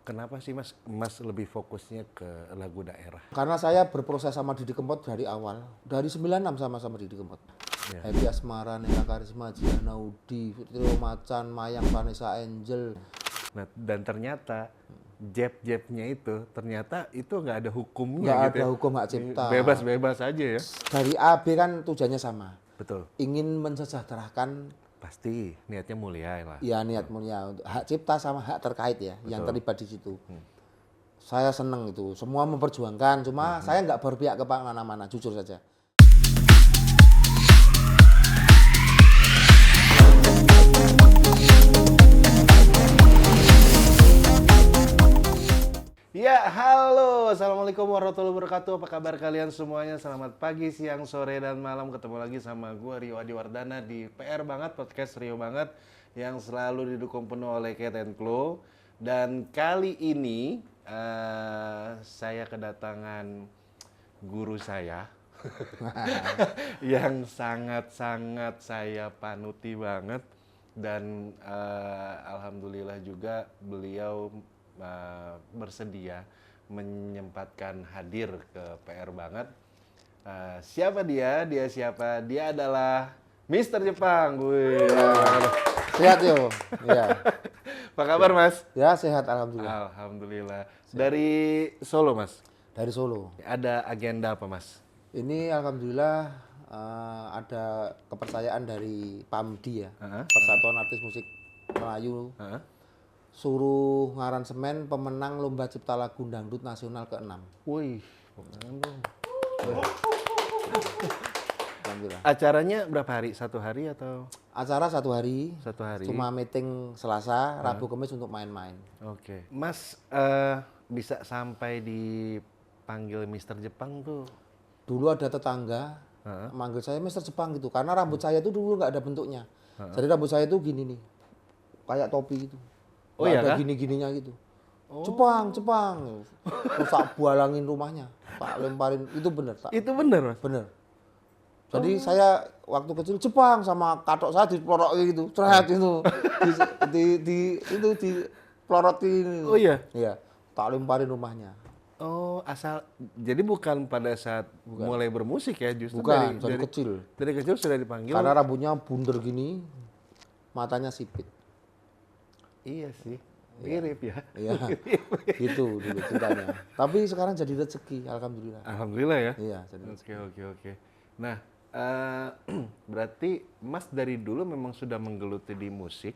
Kenapa sih Mas lebih fokusnya ke lagu daerah? Karena saya berproses sama Didi Kempot dari awal. Dari 96 sama Didi Kempot. Ya. Happy Asmara, Nela Karisma, Jiana Udi, Fitri Macan, Mayang, Vanessa Angel. Nah, dan ternyata jab-jabnya itu ternyata itu nggak ada hukumnya Nggak gitu ada ya. hukum hak cipta. Bebas-bebas aja ya. Dari A, B kan tujuannya sama. Betul. Ingin mensejahterakan Pasti niatnya mulia lah. ya niat mulia untuk hak cipta sama hak terkait ya yang terlibat di situ. Saya seneng itu, semua memperjuangkan, cuma saya nggak berpihak ke mana-mana, jujur saja. Ya, halo. Assalamualaikum warahmatullahi wabarakatuh. Apa kabar kalian semuanya? Selamat pagi, siang, sore, dan malam. Ketemu lagi sama gue, Rio Adiwardana, di PR Banget, podcast Rio Banget, yang selalu didukung penuh oleh Cat & Clo. Dan kali ini, saya kedatangan guru saya, yang sangat-sangat saya panuti banget. Dan alhamdulillah juga beliau bersedia menyempatkan hadir ke PR Banget. Siapa dia? Dia siapa? Dia adalah Mister Jepang. Wih. Sehat yo, ya. Apa kabar, Mas? Ya sehat alhamdulillah. Alhamdulillah. Dari Solo, Mas. Dari Solo. Ada agenda apa, Mas? Ini alhamdulillah ada kepercayaan dari PAMDI ya, Persatuan Artis Musik Melayu. Suruh ngaransemen pemenang Lomba Cipta Lagu Dangdut Nasional ke-6. Wih. Alhamdulillah. Acaranya berapa hari? Satu hari atau? Acara satu hari. Satu hari. Cuma meeting Selasa, Rabu, Kamis untuk main-main. Oke. Mas bisa sampai dipanggil Mister Jepang tuh? Dulu ada tetangga manggil saya Mister Jepang gitu, karena rambut saya itu dulu nggak ada bentuknya. Jadi rambut saya itu gini nih, kayak topi gitu. Oh Nggak iya ada kah? gini-gininya gitu. Jepang. Terus tak bualangin rumahnya, tak lemparin. Itu bener, tak. Itu bener, Mas? Bener. Jadi saya waktu kecil Jepang sama katok saya dipelorok gitu, ceret itu. Itu dipelorotin. Oh iya? Iya, tak lemparin rumahnya. Oh, jadi bukan pada saat mulai bermusik ya, justru Bukan, dari kecil. Dari kecil sudah dipanggil. Karena rambutnya bunder gini, matanya sipit. Iya sih, mirip ya. Iya, gitu dulu ceritanya. Tapi sekarang jadi rezeki, alhamdulillah. Alhamdulillah ya. Iya, jadi rezeki. Oke. Nah, berarti Mas dari dulu memang sudah menggeluti di musik.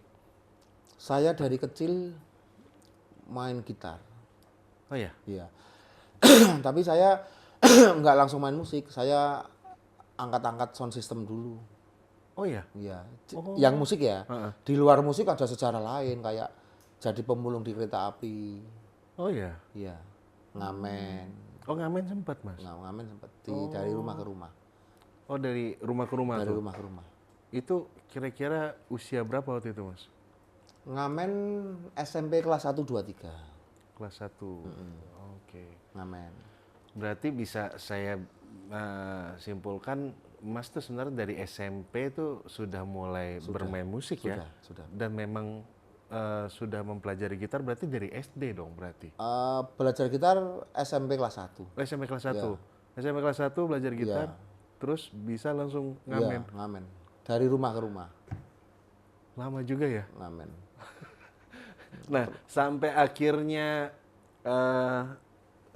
Saya dari kecil main gitar. Oh ya? Iya. Tapi saya nggak langsung main musik, saya angkat-angkat sound system dulu. Oh ya? Iya. Yang musik ya. Heeh. Di luar musik ada sejarah lain kayak jadi pemulung di kereta api. Oh ya? Iya. Ngamen. Oh, ngamen sempat, Mas? Ngamen seperti dari rumah ke rumah. Oh, dari rumah ke rumah Dari tuh? rumah ke rumah. Itu kira-kira usia berapa waktu itu, Mas? Ngamen SMP kelas 1, 2, 3. Kelas 1. Oke. Ngamen. Berarti bisa saya simpulkan Mas tuh sebenarnya dari SMP tuh sudah mulai bermain musik ya? Sudah. Dan memang sudah mempelajari gitar berarti dari SD dong berarti? Belajar gitar SMP kelas 1. Oh, SMP kelas 1? SMP kelas 1 belajar gitar, terus bisa langsung ngamen? Iya, ngamen. Dari rumah ke rumah. Lama juga ya? Ngamen. Nah, sampai akhirnya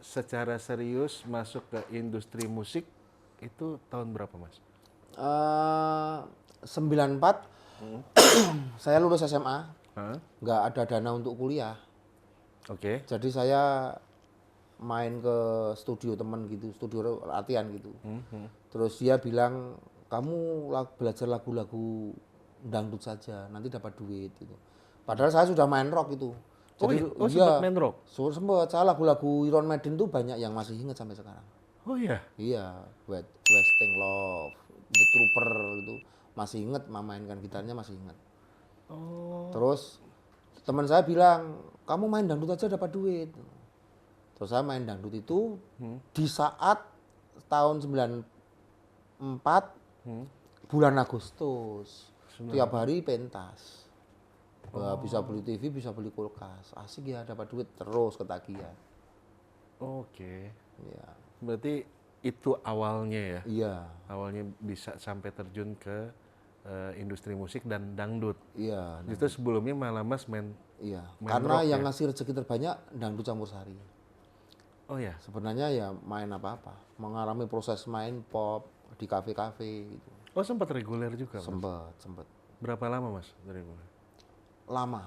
secara serius masuk ke industri musik, itu tahun berapa, Mas? 94, saya lulus SMA, nggak ada dana untuk kuliah. Oke. Jadi saya main ke studio teman gitu, studio latihan gitu. Terus dia bilang, kamu belajar lagu-lagu dangdut saja, nanti dapat duit gitu. Padahal saya sudah main rock itu. Jadi, sempat main rock? Sempat. Saya lagu-lagu Iron Maiden tuh banyak yang masih ingat sampai sekarang. Oh iya? Iya, Wasting Love, The Trooper gitu. Masih ingat, memainkan gitarnya masih ingat. Oh. Terus teman saya bilang, kamu main dangdut aja dapat duit. Terus saya main dangdut itu di saat tahun 94 bulan Agustus. Tiap hari pentas. Wah, bisa beli TV, bisa beli kulkas. Asik ya, dapat duit terus ketagihan. Oke. Iya. Berarti itu awalnya ya. Iya. Awalnya bisa sampai terjun ke industri musik dan dangdut. Iya. Justru sebelumnya malah Mas main Iya. main Karena rock yang ya? ngasih rezeki terbanyak dangdut campur sari. Oh ya. Sebenarnya ya main apa-apa. Mengalami proses main pop di kafe-kafe gitu. Oh sempat reguler juga Mas. Sempet. Berapa lama Mas dari reguler? Lama.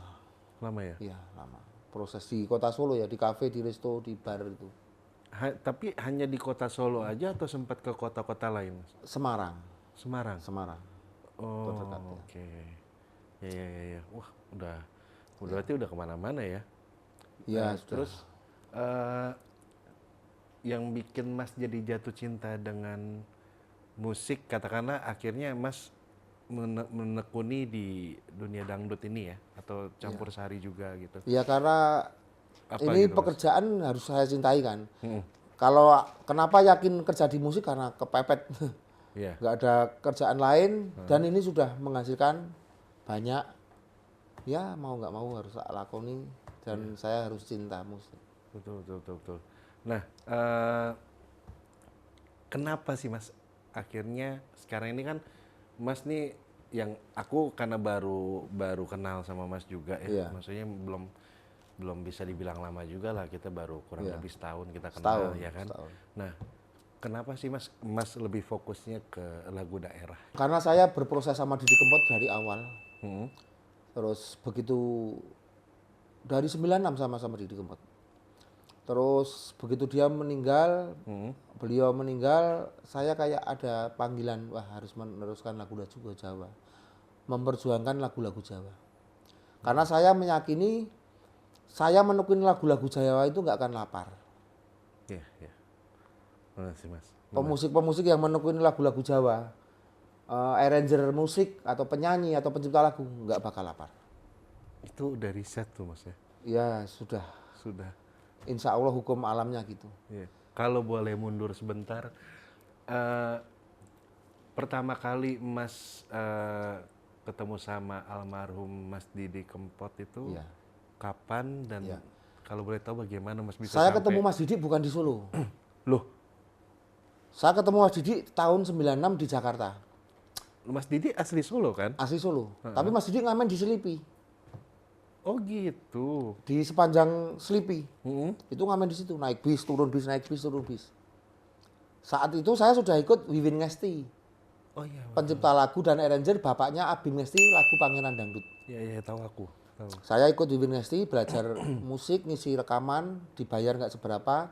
Lama ya? Iya, lama. Proses di kota Solo ya, di kafe, di resto, di bar itu. Tapi hanya di kota Solo aja atau sempat ke kota-kota lain Mas? Semarang. Semarang? Oh Terdekat ya. oke. Ya. Wah udah berarti udah kemana-mana ya? Iya, Nah, sudah. terus eh, yang bikin Mas jadi jatuh cinta dengan musik, katakanlah akhirnya Mas menekuni di dunia dangdut ini ya, atau campur sari juga gitu. Ya karena Apa ini gitu, Mas? pekerjaan harus saya cintai kan. Mm-mm. Kalau kenapa yakin kerja di musik karena kepepet, Iya. nggak ada kerjaan lain dan ini sudah menghasilkan banyak. Ya mau nggak mau harus saya lakoni dan saya harus cinta musik. Betul. Nah, kenapa sih Mas akhirnya sekarang ini kan Mas nih yang aku karena baru kenal sama Mas juga ya, Iya. maksudnya belum bisa dibilang lama juga lah, kita baru kurang Iya. lebih setahun kita kenal Setahun, ya kan. setahun. Nah, kenapa sih Mas lebih fokusnya ke lagu daerah? Karena saya berproses sama Didi Kempot dari awal. Hmm. Terus begitu dari 96 sama Didi Kempot. Terus begitu dia meninggal, beliau meninggal, saya kayak ada panggilan, wah harus meneruskan lagu-lagu Jawa. Memperjuangkan lagu-lagu Jawa. Karena saya meyakini saya menekuni lagu-lagu Jawa itu nggak akan lapar. Iya. Mana sih Mas? Pemusik-pemusik yang menekuni lagu-lagu Jawa, arranger musik atau penyanyi atau pencipta lagu nggak bakal lapar. Itu udah riset tuh Mas ya? Ya sudah, Sudah. insya Allah hukum alamnya gitu. Iya. Kalau boleh mundur sebentar, eh, pertama kali Mas ketemu sama almarhum Mas Didi Kempot itu Iya. kapan dan Iya. kalau boleh tahu bagaimana Mas bisa Saya sampai? ketemu Mas Didi bukan di Solo. Loh, Saya ketemu Mas Didi tahun 96 di Jakarta, Mas Didi asli Solo kan? asli Solo. Tapi Mas Didi ngamen di Selipi, Oh gitu. di sepanjang Selipi. Mm-mm. Itu ngamen di situ, naik bis, turun bis, naik bis, turun bis. Saat itu saya sudah ikut Wiwin Ngesti, Oh iya. pencipta lagu dan arranger bapaknya Abim Ngesti lagu Pangeran Dangdut. Iya tahu aku. Tahu. Saya ikut Wiwin Ngesti belajar musik, ngisi rekaman, dibayar nggak seberapa.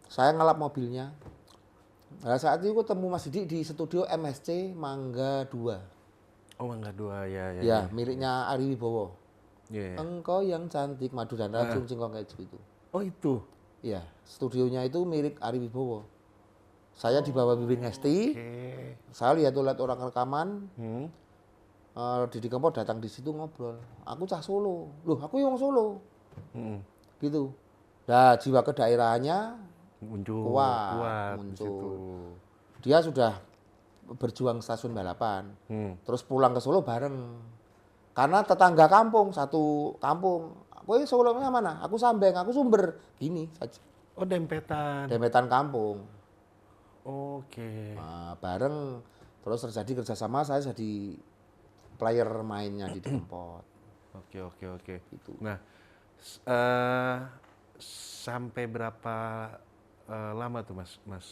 Saya ngelap mobilnya. Nah, saat itu ketemu Mas Didi di studio MSC Mangga 2. Oh Mangga 2 ya. Ya, miliknya Ari Wibowo. Iya. Engkau yang cantik, madu dan racun, singkong keju itu. Oh itu. Iya, studionya itu milik Ari Wibowo. Saya dibawa Wiwin Ngesti, Oke. saya lihat orang rekaman, Hmm. Didi Kempot datang di situ ngobrol. Aku cah Solo, loh aku yang Solo, Mm-mm. gitu. Nah, jiwa kedaerahannya Muncul kuat, di situ. muncul. Dia sudah berjuang stasiun balapan, terus pulang ke Solo bareng. Karena tetangga kampung, satu kampung. Kowe Solonya mana? Aku Sambeng, aku Sumber. Gini saja. Oh dempetan. Demetan kampung. Oke. Nah, bareng terus terjadi kerjasama, saya jadi player mainnya di Kempot. Oke. Gitu. Nah, sampai berapa lama tuh Mas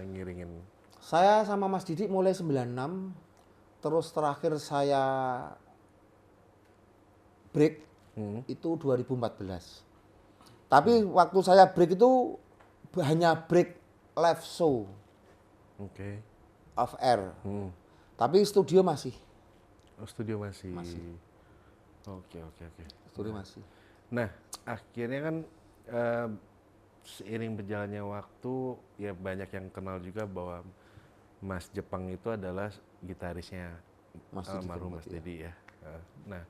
ngiringin? Saya sama Mas Didi mulai 96, terus terakhir saya break itu 2014. Tapi waktu saya break itu hanya break live show Oke. off air. Tapi studio masih. Oh, studio masih. Oke. Studio masih. Nah, akhirnya kan seiring berjalannya waktu ya banyak yang kenal juga bahwa Mas Jepang itu adalah gitarisnya Mas Didi almarhum Kempot, Mas Didi ya. Nah,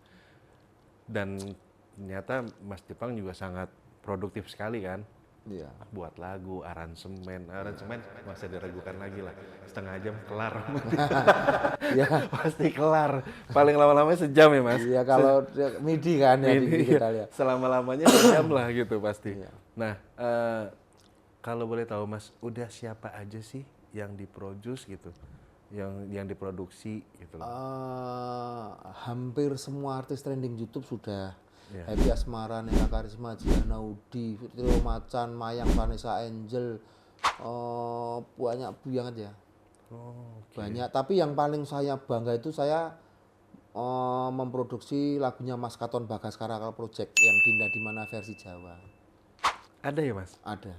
dan ternyata Mas Jepang juga sangat produktif sekali kan. Iya. buat lagu, aransemen masih diragukan lagi lah. Setengah jam kelar. Ya, Pasti kelar. Paling lama-lama sejam ya Mas. iya kalau MIDI kan ya Ini kita lihat. selama-lamanya sejam lah gitu pasti. Iya. Nah, kalau boleh tahu Mas, udah siapa aja sih yang diproduce gitu, yang diproduksi gitu loh. Hampir semua artis trending YouTube sudah. Iya. Happy Asmara, Nela Karisma, Jiana Udi, Fitrio Macan, Mayang, Vanessa Angel, banyak banget ya. Oh, oke. Banyak. Tapi yang paling saya bangga itu saya memproduksi lagunya Mas Katon Bagaskara Project yang Dinda di Mana versi Jawa. Ada ya Mas? Ada.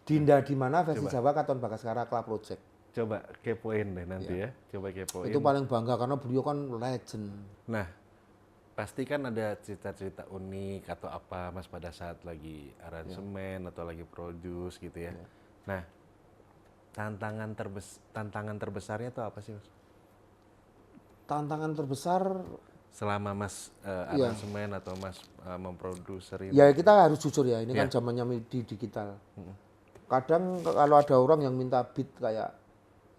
Dinda di Mana versi Jawa Katon Bagaskara Project. Coba kepoin deh nanti ya. Coba kepoin. Itu paling bangga karena beliau kan legend. Nah, pasti kan ada cerita-cerita unik atau apa Mas pada saat lagi aransemen atau lagi produce gitu ya. Nah, tantangan terbesarnya itu apa sih Mas? Tantangan terbesar Selama Mas aransemen atau Mas memproduser ini. ya kita harus jujur ya, ini kan zamannya di digital. Kadang kalau ada orang yang minta beat kayak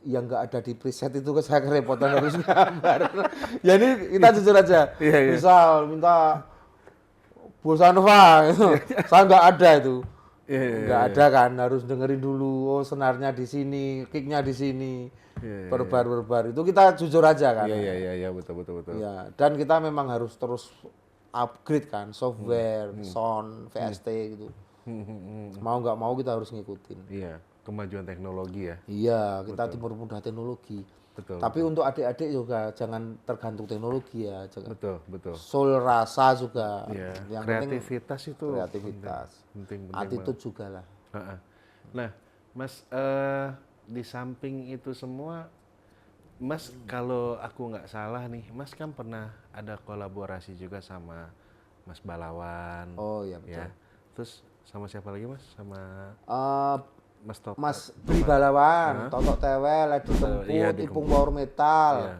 yang nggak ada di preset itu saya kerepotan harus gambar. Ya ini kita jujur aja. Misal minta bossa nova, saya nggak ada itu. Nggak ada kan, harus dengerin dulu. Oh senarnya di sini, kicknya di sini, berbar. Itu kita jujur aja kan. Iya, betul. Ya, dan kita memang harus terus upgrade kan, software, sound, VST gitu. Mau nggak mau kita harus ngikutin. Iya, kemajuan teknologi ya. Iya, kita dipermudah teknologi. Betul. Tapi untuk adik-adik juga jangan tergantung teknologi ya. Jangan. Betul. Soul rasa juga. Iya. Yang Kreativitas itu kreativitas. penting. Attitude juga lah. Ha-ha. Nah, Mas di samping itu semua, Mas kalau aku nggak salah nih, Mas kan pernah ada kolaborasi juga sama Mas Balawan. Oh iya betul. Ya. Terus sama siapa lagi Mas? Sama Mas Toto. Mas Bri Balawan, Totok Tewel, Edi Temput, iya, Ipung Power Metal, Iya.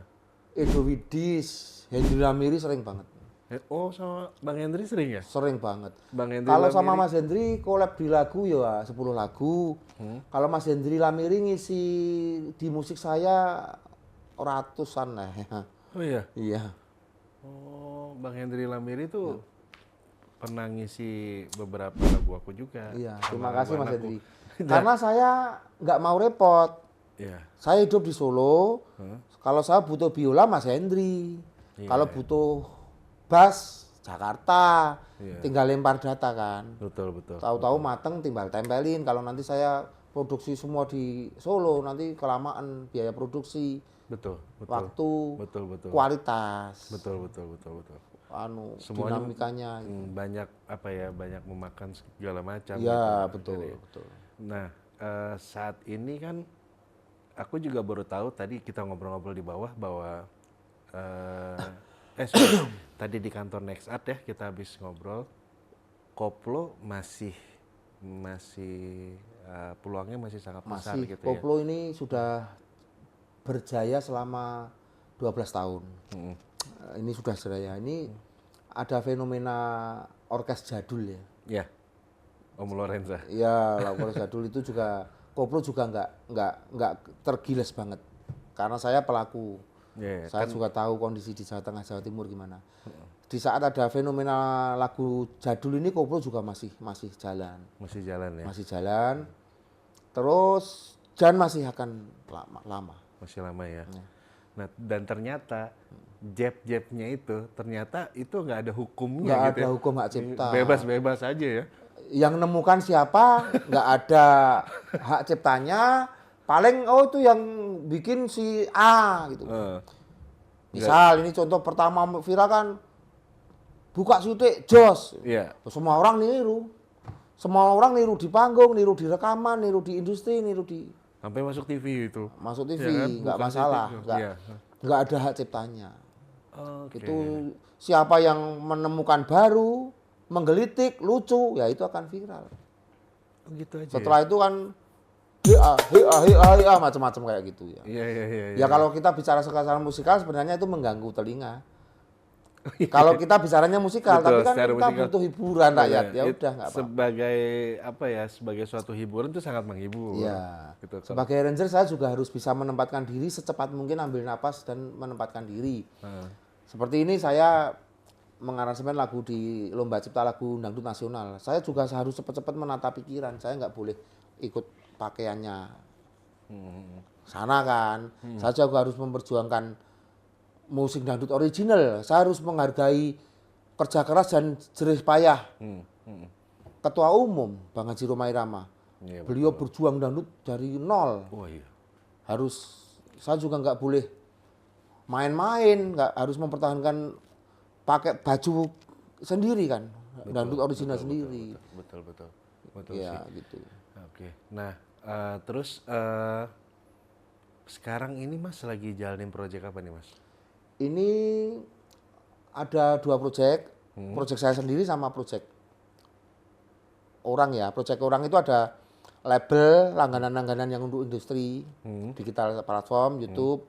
Edo Widis, Hendri Lamiri sering banget. Oh, sama Bang Hendri sering ya? Sering banget. Bang Hendri Kalau sama Lamiri- Mas Hendri collab di lagu ya 10 lagu. Kalau Mas Hendri Lamiri ngisi di musik saya ratusan lah. Oh iya. Iya. Oh, Bang Hendri Lamiri itu pernah ngisi beberapa lagu aku juga. Iya. sama Terima kasih lagu Mas anakku. Hendri. Karena saya nggak mau repot. Iya. Saya hidup di Solo. Kalau saya butuh biola Mas Hendri. Kalau butuh bass Jakarta. Iya. Tinggal lempar data kan. Betul. Tahu-tahu mateng tinggal tempelin. Kalau nanti saya produksi semua di Solo nanti kelamaan biaya produksi, Betul. waktu, Betul. kualitas, Betul. Semuanya dinamikanya. banyak apa ya, banyak memakan segala macam. Iya, gitu. betul. Nah, saat ini kan aku juga baru tahu tadi kita ngobrol-ngobrol di bawah bahwa sorry, tadi di kantor Next Art ya kita habis ngobrol, koplo masih peluangnya masih sangat besar Masih gitu ya. koplo ini sudah berjaya selama 12 tahun. Ini sudah jaya. Ini ada fenomena orkes jadul ya. Ya, Om Lorenza. Ya, orkes jadul itu juga koplo juga nggak tergiles banget. Karena saya pelaku. Ya, Saya juga tahu kondisi di Jawa Tengah, Jawa Timur gimana. Di saat ada fenomena lagu jadul ini koplo juga masih jalan. masih jalan ya. Masih jalan. Terus dan masih akan lama. Masih lama ya. Nah, dan ternyata jab-jabnya itu ternyata itu nggak ada hukumnya Nggak gitu ada ya. hukum hak cipta. Bebas-bebas aja ya. Yang nemukan siapa, nggak ada hak ciptanya. Paling itu yang bikin si A gitu. Misal ini contoh pertama viral kan, buka sutik jos. Iya. Semua orang niru. Semua orang niru di panggung, niru di rekaman, niru di industri, niru di Sampai masuk TV itu. masuk TV, Ya kan? nggak Bukan masalah, TV. nggak Iya. nggak ada hak ciptanya. Oke. Itu siapa yang menemukan baru, menggelitik, lucu, ya itu akan viral. Oh, gitu aja. Setelah itu kan hea macam-macam kayak gitu ya. Iya. Ya kalau kita bicara secara musikal sebenarnya itu mengganggu telinga. Kalau kita bicaranya musikal, Betul, tapi kan secara kita musikal. butuh hiburan rakyat. Ya It- udah nggak apa-apa. sebagai apa ya, sebagai suatu hiburan itu sangat menghibur. Iya. Gitu. Sebagai ranger saya juga harus bisa menempatkan diri secepat mungkin, ambil napas dan menempatkan diri. Seperti ini saya mengaransemen lagu di Lomba Cipta Lagu Dangdut Nasional. Saya juga harus cepat-cepat menata pikiran. Saya nggak boleh ikut pakaiannya sana kan. Saya juga harus memperjuangkan musik dangdut original. Saya harus menghargai kerja keras dan jerih payah Ketua Umum Bang Haji Romai Rama. Iya, Beliau berjuang dangdut dari nol. oh iya. Harus, saya juga nggak boleh main-main, nggak harus mempertahankan pakai baju sendiri kan, dangdut original sendiri. Betul. Ya gitu. Oke. Nah, terus sekarang ini Mas lagi jalanin proyek apa nih Mas? Ini ada 2 proyek, proyek saya sendiri sama proyek orang ya. Proyek orang itu ada label, langganan-langganan yang untuk industri, digital platform, YouTube,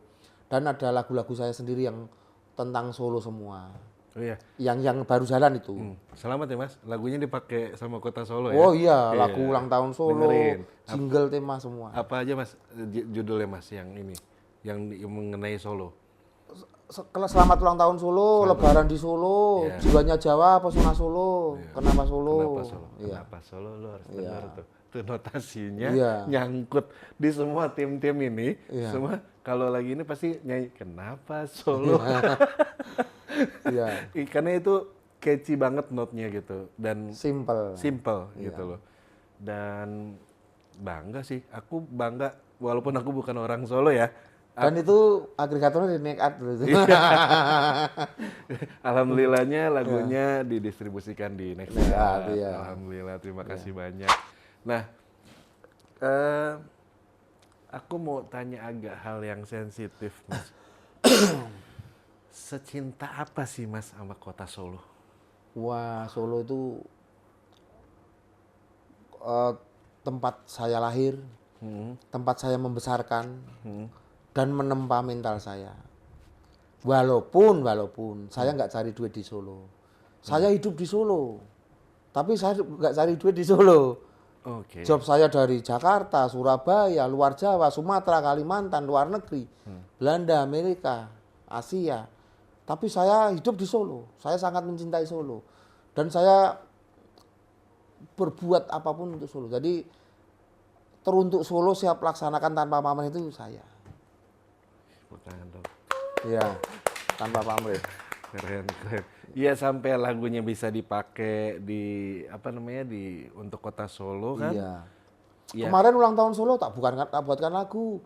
dan ada lagu-lagu saya sendiri yang tentang Solo semua. Oh iya. Yang baru jalan itu. Selamat ya Mas, lagunya dipakai sama Kota Solo ya? Oh iya, lagu ulang tahun Solo, Dengerin. jingle tema semua. Apa aja Mas judulnya Mas yang ini, yang mengenai Solo? Selamat ulang tahun Solo, Lebaran di Solo, jiwanya Jawa, pesona Solo, kenapa Solo? Kenapa Solo? Iya. Kenapa Solo? Lo harus dengar tuh. Itu notasinya Iya. nyangkut di semua tim-tim ini. Semua kalau lagi ini pasti nyanyi kenapa Solo? Iya. Karena itu catchy banget note-nya gitu dan Simple. gitu loh. Dan bangga sih, aku bangga walaupun aku bukan orang Solo ya. Dan itu agregatornya di Nekat gitu. Alhamdulillahnya lagunya didistribusikan di Next. Iya. Alhamdulillah, terima kasih banyak. Nah, aku mau tanya agak hal yang sensitif, Mas. Secinta apa sih Mas sama kota Solo? Wah, Solo itu tempat saya lahir, tempat saya membesarkan, dan menempa mental saya. Walaupun saya nggak cari duit di Solo, saya hidup di Solo, tapi saya nggak cari duit di Solo. Oke. Job saya dari Jakarta, Surabaya, luar Jawa, Sumatera, Kalimantan, luar negeri, Belanda, Amerika, Asia. Tapi saya hidup di Solo. Saya sangat mencintai Solo. Dan saya berbuat apapun untuk Solo. Jadi teruntuk Solo siap laksanakan tanpa pamrih itu saya. Tangan dong. Iya, tanpa pamrih. Keren. Iya sampai lagunya bisa dipakai di apa namanya di untuk kota Solo kan? Iya. Iya. Kemarin ulang tahun Solo tak buatkan lagu.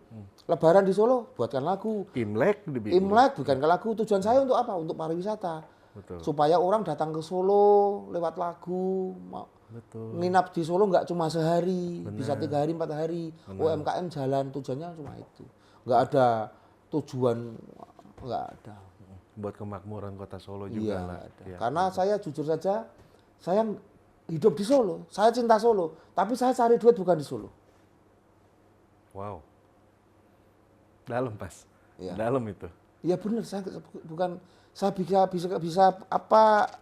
Lebaran di Solo buatkan lagu. Imlek dibikin. Imlek buatkan lagu. Tujuan saya untuk apa? Untuk pariwisata. Betul. Supaya orang datang ke Solo lewat lagu. Betul. Nginap di Solo nggak cuma sehari, bisa 3 hari 4 hari. UMKM jalan, tujuannya cuma itu. Nggak ada tujuan, nggak ada. Buat kemakmuran kota Solo juga Iya, lah. ada. Iya. Karena saya jujur saja, saya hidup di Solo, saya cinta Solo, tapi saya cari duit bukan di Solo. Wow. Dalam Pas. Iya. Dalam itu. Iya benar, saya bisa apa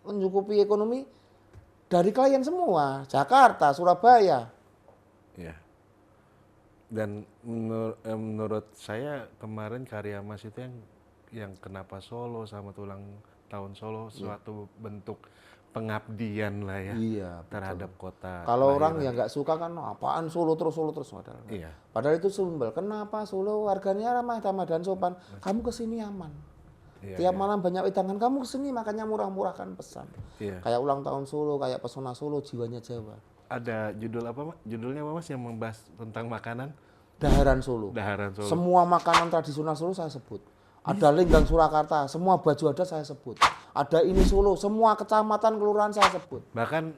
mencukupi ekonomi dari klien semua, Jakarta, Surabaya. Iya. Dan menurut saya kemarin karya Mas itu yang kenapa Solo sama tulang tahun Solo suatu bentuk pengabdian lah ya Iya. terhadap kota. Kalau orang yang nggak suka kan apaan Solo terus padahal. Iya. Padahal itu simbol. Kenapa Solo warganya ramah tamah dan sopan? Kamu kesini aman. Iya, Tiap malam banyak wedangan, kamu kesini makanya murah-murahkan pesan. Iya. Kayak ulang tahun Solo, kayak pesona Solo, jiwanya Jawa. Ada judul apa Mas? Judulnya apa Mas yang membahas tentang makanan? Daharan Solo. Daharan Solo. Semua makanan tradisional Solo saya sebut. Ada linggang Surakarta, semua baju ada saya sebut. Ada ini Solo, semua kecamatan kelurahan saya sebut. Bahkan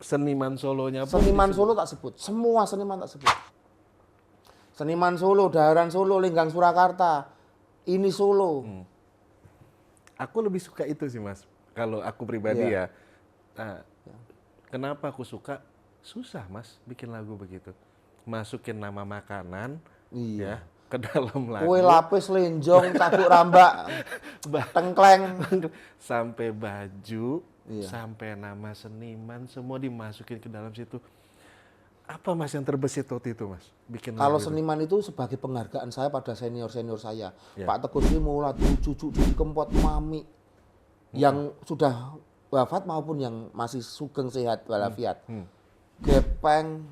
seniman Solonya pun Seniman Solo tak sebut, semua seniman tak sebut. Seniman Solo, Daharan Solo, linggang Surakarta, ini Solo. aku lebih suka itu sih Mas. Kalau aku pribadi ya. Nah, kenapa aku suka? Susah Mas bikin lagu begitu. Masukin nama makanan Iya. ya. ke dalam lagu. Kue lapis, lenjong, cabuk rambak, tengkleng. Sampai baju, Iya. sampai nama seniman, semua dimasukin ke dalam situ. Apa Mas yang terbesit waktu itu Mas? Bikin Kalau lagu itu? seniman itu sebagai penghargaan saya pada senior-senior saya. Ya. Pak Teguh Sri Mulat, cucu Didi Kempot, Mami. Yang sudah wafat maupun yang masih sugeng sehat walafiat. Gepeng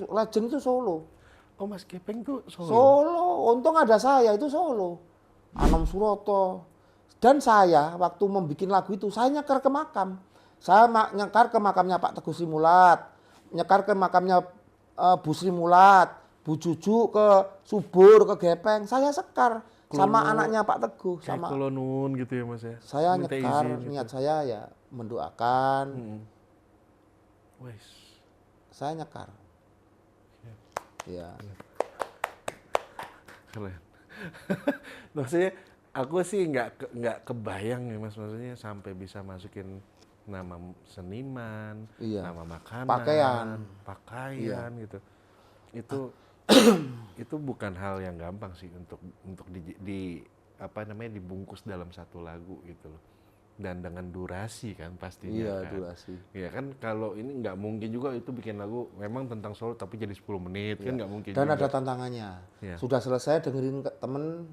legend itu Solo. Oh Mas Gepeng tuh Solo? Solo, untung ada saya itu Solo. Anom Suroto. Dan saya waktu membuat lagu itu, saya nyekar ke makam. Saya nyekar ke makamnya Pak Teguh Sri Mulat, nyekar ke makamnya Bu Sri Mulat, Bu Juju ke Subur, ke Gepeng. Saya sekar sama Klono, anaknya Pak Teguh. Kayak Sama kolonun gitu ya Mas ya? saya Minta nyekar, izin gitu. niat saya ya mendoakan. Wes. Saya nyekar. Ya. Keren. Maksudnya aku sih nggak kebayang ya Mas, maksudnya sampai bisa masukin nama seniman, Iya. nama makanan, Iya. pakaian gitu. Itu bukan hal yang gampang sih untuk apa namanya dibungkus dalam satu lagu gitu loh. Dan dengan durasi kan pastinya Iya, kan. durasi. Ya kan kalau ini nggak mungkin juga itu bikin lagu memang tentang Solo tapi jadi 10 menit kan nggak mungkin Dan juga. ada tantangannya. Iya. Sudah selesai dengerin temen,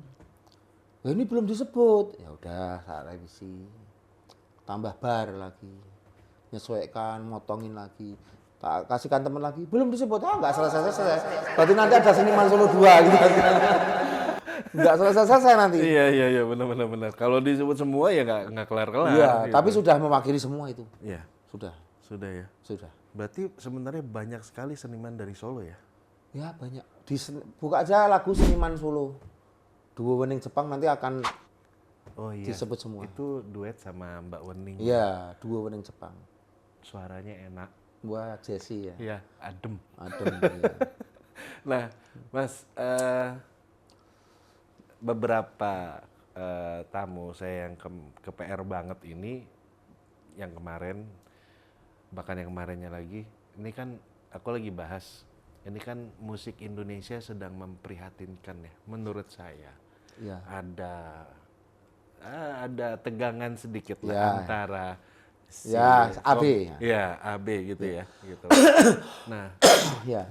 ya ini belum disebut. Ya udah, saya revisi. Tambah bar lagi. Nyesuaikan, motongin lagi. Tak kasihkan temen lagi, belum disebut. Ah, nggak selesai-selesai. Berarti nanti ada seniman Solo 2 gitu. Nggak selesai-selesai nanti. Iya benar. Kalau disebut semua ya nggak kelar-kelar. Iya, gitu. tapi sudah mewakili semua itu. Iya, Sudah, sudah ya. sudah. Berarti sebenarnya banyak sekali seniman dari Solo ya. Ya banyak. Buka aja lagu seniman Solo. Dua Wening Jepang nanti akan Oh iya. disebut semua. Itu duet sama Mbak Wening. Iya, Dua Wening Jepang. Suaranya enak. Wah, Jesse ya. Iya, adem. Adem. Iya. Nah, Mas, beberapa tamu saya yang ke PR banget ini, yang kemarin, bahkan yang kemarinnya lagi, ini kan aku lagi bahas, ini kan musik Indonesia sedang memprihatinkan ya, menurut saya. Iya. Ada tegangan sedikit lah Ya. antara si Ya, AB. Ya, AB gitu ya, gitu. Nah, Ya.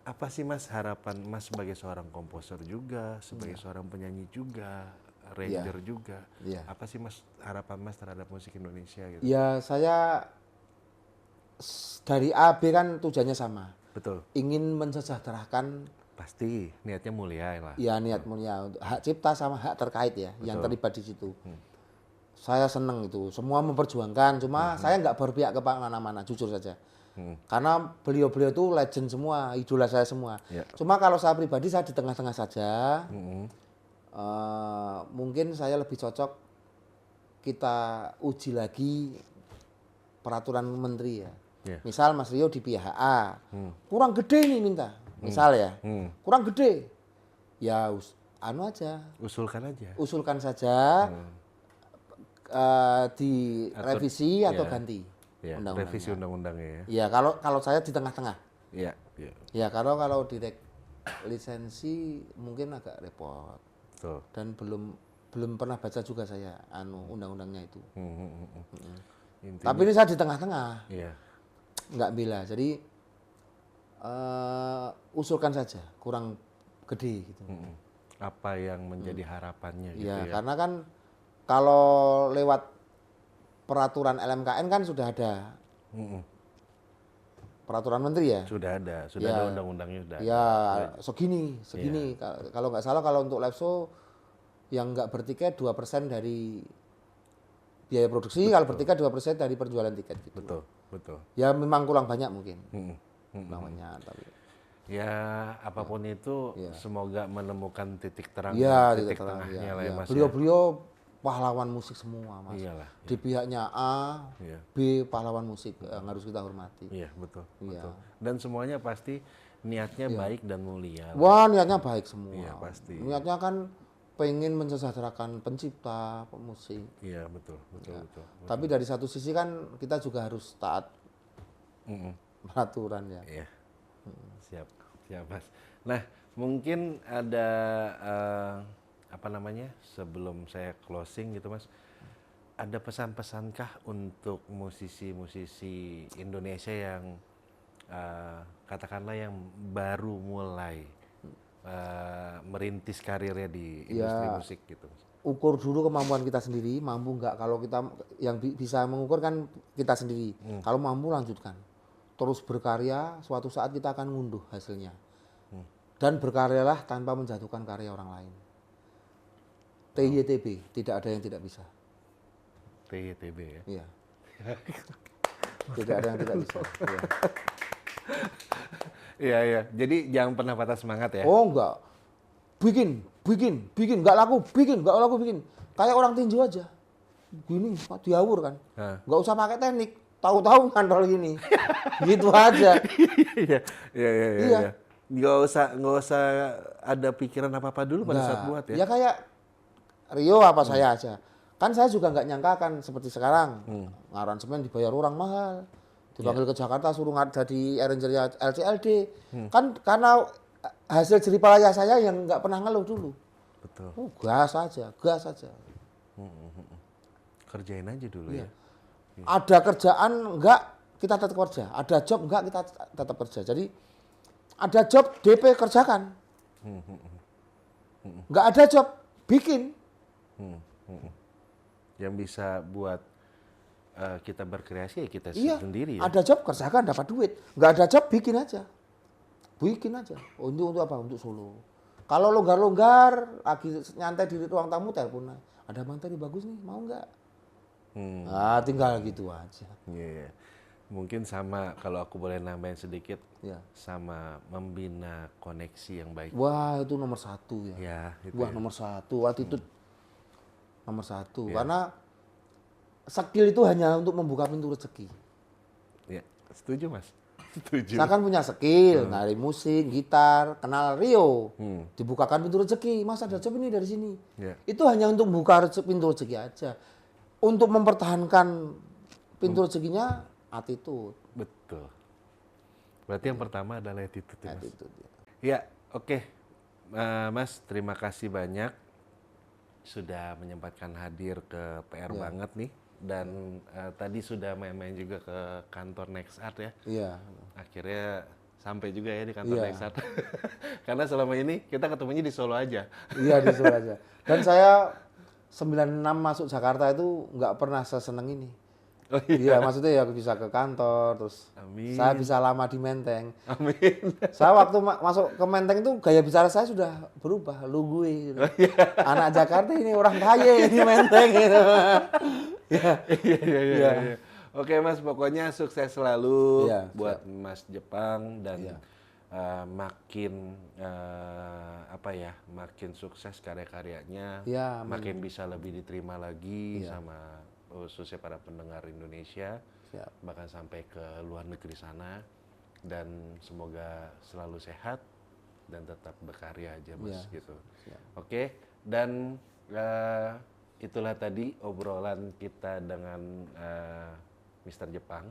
apa sih Mas harapan Mas sebagai seorang komposer juga, sebagai seorang penyanyi juga, arranger juga? Iya. Apa sih Mas harapan Mas terhadap musik Indonesia gitu? Ya, saya dari AB kan tujuannya sama. Betul. Ingin mensejahterakan Pasti niatnya mulia lah. ya niat mulia untuk hak cipta sama hak terkait ya yang terlibat di situ. Saya seneng itu, semua memperjuangkan. Cuma saya nggak berpihak ke mana-mana, jujur saja. Karena beliau-beliau itu legend semua, idola saya semua. Ya. Cuma kalau saya pribadi saya di tengah-tengah saja. Mungkin saya lebih cocok kita uji lagi peraturan menteri ya. Ya. Misal Mas Rio di pihak A, kurang gede nih minta. Misal ya, kurang gede. Ya anu aja, Usulkan aja. usulkan saja direvisi atau ya. ganti Ya, undang-undangnya. revisi undang-undangnya ya. Ya kalau saya di tengah-tengah. Iya, iya. Ya kalau direk lisensi mungkin agak repot Betul. dan belum pernah baca juga saya undang-undangnya itu. Intinya, Tapi ini saya di tengah-tengah, iya. nggak bila. Jadi usulkan saja, kurang gede gitu. Apa yang menjadi harapannya gitu Ya, ya. karena kan kalau lewat peraturan LMKN kan sudah ada peraturan menteri ya. Sudah ada Ya. undang-undangnya sudah ada. Ya segini. Kalau nggak salah kalau untuk live show yang nggak bertiket 2% dari biaya produksi, kalau bertiket 2% dari penjualan tiket gitu. Betul. Ya memang kurang banyak mungkin. Kurang banyak tapi. Ya apapun itu semoga menemukan titik terang, Iya, titik terang, tengahnya lah ya Mas. Beliau pahlawan musik semua, Mas. Iyalah. Di pihaknya A, Iya. B pahlawan musik yang harus kita hormati. Iya betul. Iya. Dan semuanya pasti niatnya baik dan mulia. Wah, niatnya baik semua. Iya, pasti. Niatnya kan pengen mensejahterakan pencipta pemusik. Iya betul. Tapi dari satu sisi kan kita juga harus taat peraturan ya. Iya. Siap Mas. Nah Mungkin ada apa namanya, sebelum saya closing gitu Mas, ada pesan-pesankah untuk musisi-musisi Indonesia yang katakanlah yang baru mulai merintis karirnya di industri Ya musik gitu Mas? ukur dulu kemampuan kita sendiri, mampu nggak. Kalau kita yang bisa mengukur kan kita sendiri. Kalau mampu lanjutkan. Terus berkarya, suatu saat kita akan ngunduh hasilnya. Dan berkaryalah tanpa menjatuhkan karya orang lain. TYTB, tidak ada yang tidak bisa. TYTB ya. Iya. Tidak ada yang tidak bisa. Iya. Iya iya. Jadi jangan pernah patah semangat ya. Oh enggak. Bikin. Enggak laku, bikin. Kayak orang tinju aja. Gini, diawur kan. Nah. Enggak usah pakai teknik. Tahu-tahu ngandol gini. Gitu aja. Iya iya iya. Iya. Iya. Nggak usah ada pikiran apa dulu pada saat buat ya. Ya kayak Rio apa saya aja. Kan saya juga nggak nyangka kan seperti sekarang. Aransemen dibayar orang mahal. Dipanggil ke Jakarta suruh jadi arrangernya LCLD. Kan karena hasil jeripaya saya yang nggak pernah ngeluh dulu. Betul. Gas aja. Kerjain aja dulu ya. Ada kerjaan enggak, kita tetap kerja. Ada job enggak, kita tetap kerja. Jadi ada job DP kerjakan. Enggak ada job, bikin. Yang bisa buat kita berkreasi ya kita Iya, sendiri ya. ada job kerjakan dapat duit. Enggak ada job bikin aja. Untuk apa? Untuk solo. Kalau longgar-longgar, lagi nyantai di ruang tamu telepon. Ada materi bagus nih, mau enggak? Nah, tinggal gitu aja. Iya. Mungkin sama kalau aku boleh nambahin sedikit, Ya. sama membina koneksi yang baik. Wah, itu nomor satu ya. Ya, itu Wah, ya. nomor satu. Attitude nomor satu. Karena skill itu hanya untuk membuka pintu rezeki. Ya, setuju Mas. Setuju. Saya kan punya skill, nari musik, gitar, kenal Rio. Dibukakan pintu rezeki. Mas ada job ini dari sini. Ya. Itu hanya untuk membuka pintu rezeki aja. Untuk mempertahankan pintu rezekinya, attitude. Betul. Berarti yang pertama adalah attitude ya Mas. Attitude, ya. Ya, oke. Mas, terima kasih banyak sudah menyempatkan hadir ke PR banget nih. Dan tadi sudah main-main juga ke kantor Next Art ya. Iya. Akhirnya sampai juga ya di kantor Iya. Next Art. Karena selama ini kita ketemunya di Solo aja. Iya, di Solo aja. Dan saya 96 masuk Jakarta itu nggak pernah seseneng ini. Oh Iya, maksudnya ya bisa ke kantor, terus Amin. saya bisa lama di Menteng. Amin. Saya waktu masuk ke Menteng itu gaya bicara saya sudah berubah, lu gue gitu. Anak Jakarta ini orang kaya ini Menteng gitu. Iya. Oke Mas, pokoknya sukses selalu Iya, buat Mas Jepang dan Iya. makin makin sukses karya-karyanya, Iya, amin. makin bisa lebih diterima lagi sama khususnya para pendengar Indonesia, Siap. bahkan sampai ke luar negeri sana, dan semoga selalu sehat dan tetap berkarya aja Mas Iya, gitu. siap. Oke, dan itulah tadi obrolan kita dengan Mr. Jepang,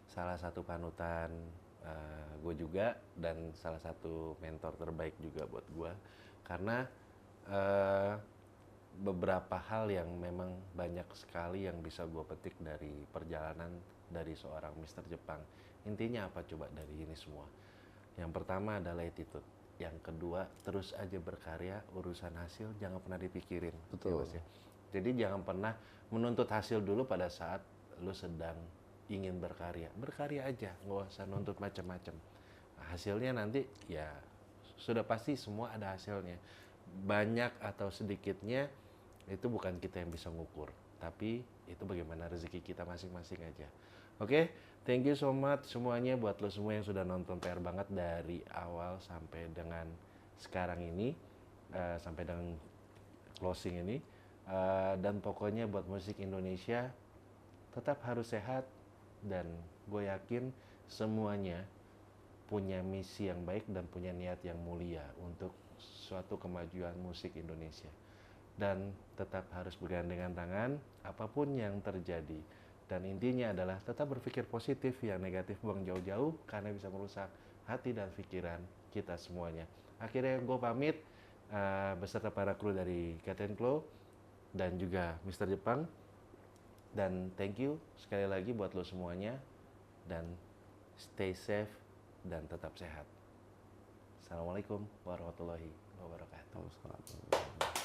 salah satu panutan gue juga dan salah satu mentor terbaik juga buat gue, karena beberapa hal yang memang banyak sekali yang bisa gue petik dari perjalanan dari seorang Mr. Jepang. Intinya apa coba dari ini semua? Yang pertama adalah attitude. Yang kedua, terus aja berkarya, urusan hasil jangan pernah dipikirin. Betul. Ya, Mas, ya. Jadi jangan pernah menuntut hasil dulu pada saat lu sedang ingin berkarya. Berkarya aja, nggak usah nuntut macam-macam. Hasilnya nanti ya sudah pasti semua ada hasilnya. Banyak atau sedikitnya itu bukan kita yang bisa ngukur, tapi itu bagaimana rezeki kita masing-masing aja. Oke, thank you so much semuanya buat lo semua yang sudah nonton PR banget dari awal sampai dengan sekarang ini, sampai dengan closing ini. Dan pokoknya buat musik Indonesia tetap harus sehat, dan gue yakin semuanya punya misi yang baik dan punya niat yang mulia untuk suatu kemajuan musik Indonesia. Dan tetap harus bergandengan tangan apapun yang terjadi. Dan intinya adalah tetap berpikir positif, yang negatif buang jauh-jauh karena bisa merusak hati dan pikiran kita semuanya. Akhirnya gue pamit beserta para kru dari Captain Claw dan juga Mr. Jepang. Dan thank you sekali lagi buat lo semuanya. Dan stay safe dan tetap sehat. Assalamualaikum warahmatullahi wabarakatuh.